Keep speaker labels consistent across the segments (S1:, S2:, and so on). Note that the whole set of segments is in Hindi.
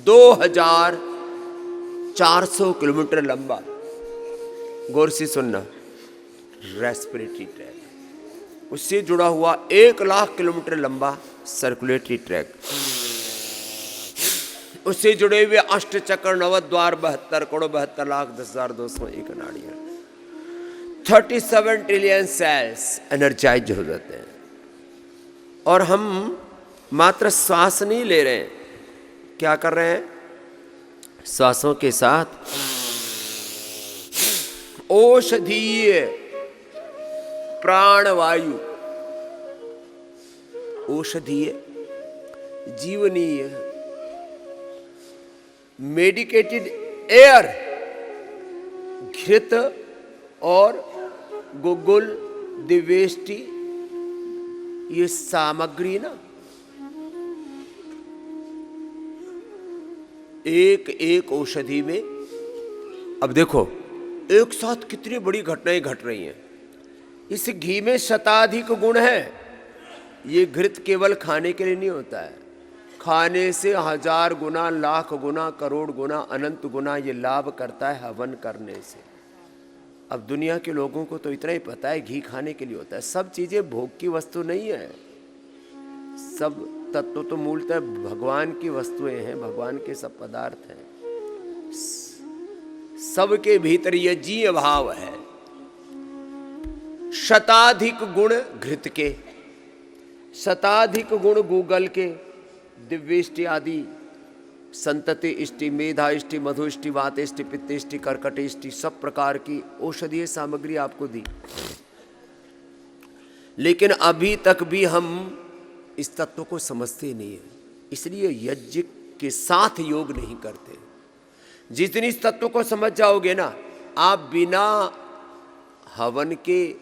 S1: 2400 किलोमीटर लंबा, गौर से सुनना, रेस्पिरेटरी ट्रैक। उससे जुड़ा हुआ 1,00,000 किलोमीटर लंबा सर्कुलेटरी ट्रैक। उससे जुड़े हुए अष्टचक्र, नवद्वार, 72 करोड़ 72,10,201 नाड़ियां, 37 ट्रिलियन सेल्स एनर्जाइज हो जाते हैं। और हम मात्र श्वास नहीं ले रहे हैं, क्या कर रहे हैं? श्वासों के साथ औषधीय प्राणवायु, औषधीय, जीवनीय, मेडिकेटेड एयर, घृत और गुग्गुल, दिव्यष्टि, ये सामग्री ना एक एक औषधि में, अब देखो एक साथ कितनी बड़ी घटनाएं घट रही हैं। इस घी में शताधिक गुण है। ये घृत केवल खाने के लिए नहीं होता है, खाने से 1000 गुना, लाख गुना, करोड़ गुना, अनंत गुना ये लाभ करता है हवन करने से। अब दुनिया के लोगों को तो इतना ही पता है घी खाने के लिए होता है। सब चीजें भोग की वस्तु नहीं है, सब तत्व तो मूलतः भगवान की वस्तुएं हैं, भगवान के सब पदार्थ हैं। सबके भीतर ये जीव भाव है। शताधिक गुण घृत के, शताधिक गुण गूगल के, दिव्यष्टि आदि, संतति इष्टि, मेधा इष्टि, मधु इष्टि, वात इष्टि, पित्त इष्टि, कर्कट इष्टि, सब प्रकार की औषधीय सामग्री आपको दी। लेकिन अभी तक भी हम इस तत्व को समझते नहीं है, इसलिए यज्ञ के साथ योग नहीं करते। जिस दिन इस तत्व को समझ जाओगे ना, आप बिना हवन के,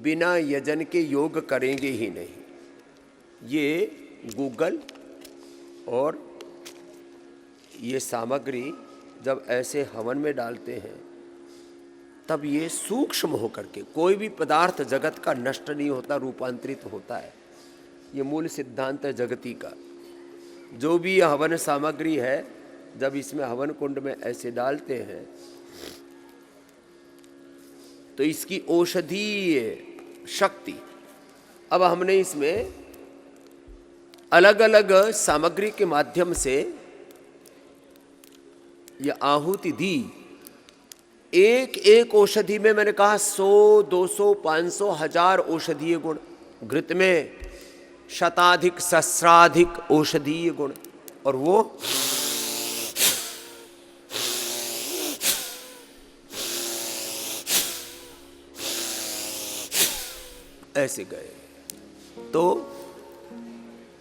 S1: बिना यजन के योग करेंगे ही नहीं। ये गूगल और ये सामग्री जब ऐसे हवन में डालते हैं तब ये सूक्ष्म होकर के, कोई भी पदार्थ जगत का नष्ट नहीं होता, रूपांतरित होता है। ये मूल सिद्धांत है जगती का। जो भी हवन सामग्री है, जब इसमें हवन कुंड में ऐसे डालते हैं तो इसकी औषधीय शक्ति, अब हमने इसमें अलग अलग सामग्री के माध्यम से यह आहुति दी। एक एक औषधि में मैंने कहा 100, 200, 500, 1000 औषधीय गुण। घृत में शताधिक, सहस्राधिक औषधीय गुण, और वो ऐसे गए। तो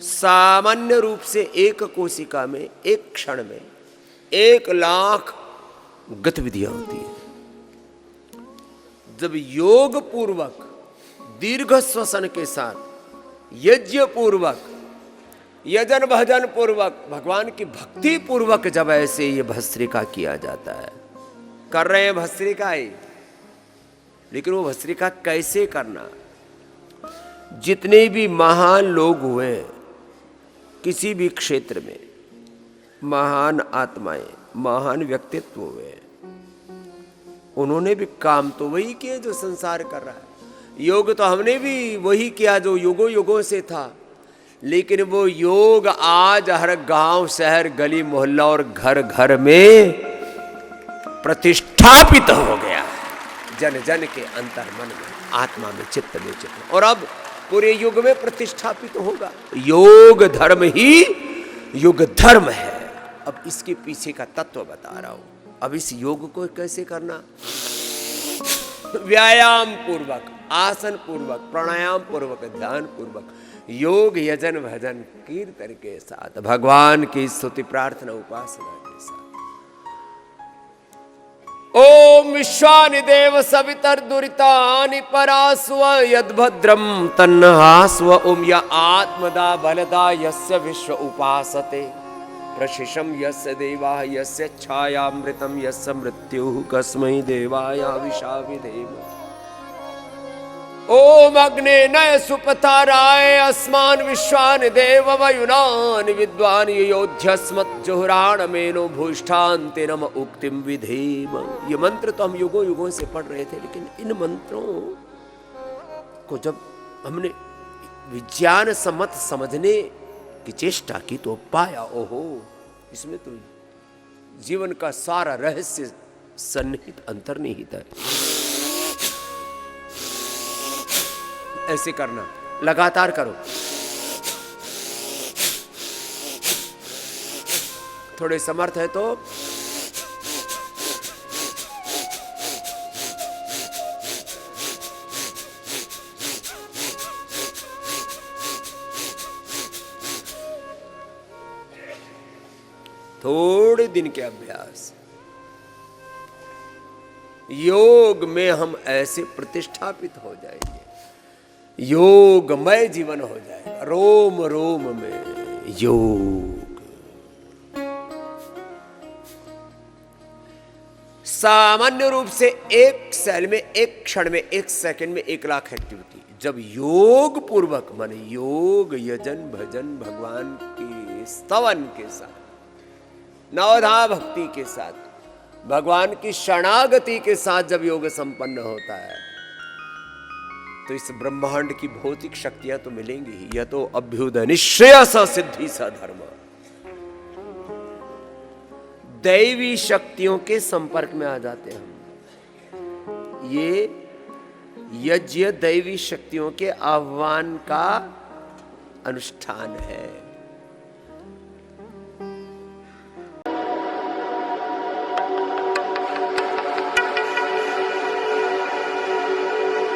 S1: सामान्य रूप से एक कोशिका में एक क्षण में 1,00,000 गतिविधियां होती है। जब योग पूर्वक, दीर्घ श्वसन के साथ, यज्ञ पूर्वक, यजन भजन पूर्वक, भगवान की भक्ति पूर्वक जब ऐसे ये भस्त्रिका किया जाता है, कर रहे हैं भस्त्रिका ही, लेकिन वो भस्त्रिका कैसे करना? जितने भी महान लोग हुए किसी भी क्षेत्र में, महान आत्माएं, महान व्यक्तित्व हुए, उन्होंने भी काम तो वही किए जो संसार कर रहा है। योग तो हमने भी वही किया जो युगों युगों से था, लेकिन वो योग आज हर गांव, शहर, गली, मोहल्ला और घर घर में प्रतिष्ठापित हो गया, जन जन के अंतर मन में, आत्मा में, चित्त में, चित्त, और अब पूरे युग में प्रतिष्ठापित होगा। योग धर्म ही युग धर्म है। अब इसके पीछे का तत्व बता रहा हूं। अब इस योग को कैसे करना? व्यायाम पूर्वक, आसन पूर्वक, प्राणायाम पूर्वक, ध्यान पूर्वक, योग, यजन, भजन, कीर्तन के साथ, भगवान की स्तुति, प्रार्थना, उपासना के साथ। ओम विश्वानिदेव सवितर्दुरितानि परास्व यद्भद्रम तन्नहास्व। ओम य आत्मदा बलदा यस्य विश्व उपासते प्रशिशम यस्य देवा यस्य छायामृतम यस्य मृत्युः कस्मै देवाय विशाविधेम। ओम अग्ने नय सुपताराय अस्मान विश्वान देव वयुनान विद्वान योध्यस्मत् जोहराण मेनो भूष्ठान्ते नम उक्तिम विधेम। ये मंत्र तो हम युगों युगों से पढ़ रहे थे, लेकिन इन मंत्रों को जब हमने विज्ञान सम्मत समझने की चेष्टा की तो पाया, ओहो, इसमें तो जीवन का सारा रहस्य सन्निहित अंतर्निहित है। ऐसे करना, लगातार करो। थोड़े समर्थ है तो थोड़े दिन के अभ्यास, योग में हम ऐसे प्रतिष्ठापित हो जाएंगे, योगमय जीवन हो जाएगा, रोम रोम में योग। सामान्य रूप से एक सेल में, एक क्षण में, एक सेकंड में 1 लाख एक्टिविटी। जब योग पूर्वक माने योग यजन भजन भगवान के स्तवन के साथ, नवधा भक्ति के साथ, भगवान की शरणागति के साथ जब योग संपन्न होता है तो इस ब्रह्मांड की भौतिक शक्तियां तो मिलेंगी ही। यह तो अभ्युदय निश्चय स सिद्धि स धर्म, दैवी शक्तियों के संपर्क में आ जाते हैं हम। ये यज्ञ दैवी शक्तियों के आह्वान का अनुष्ठान है।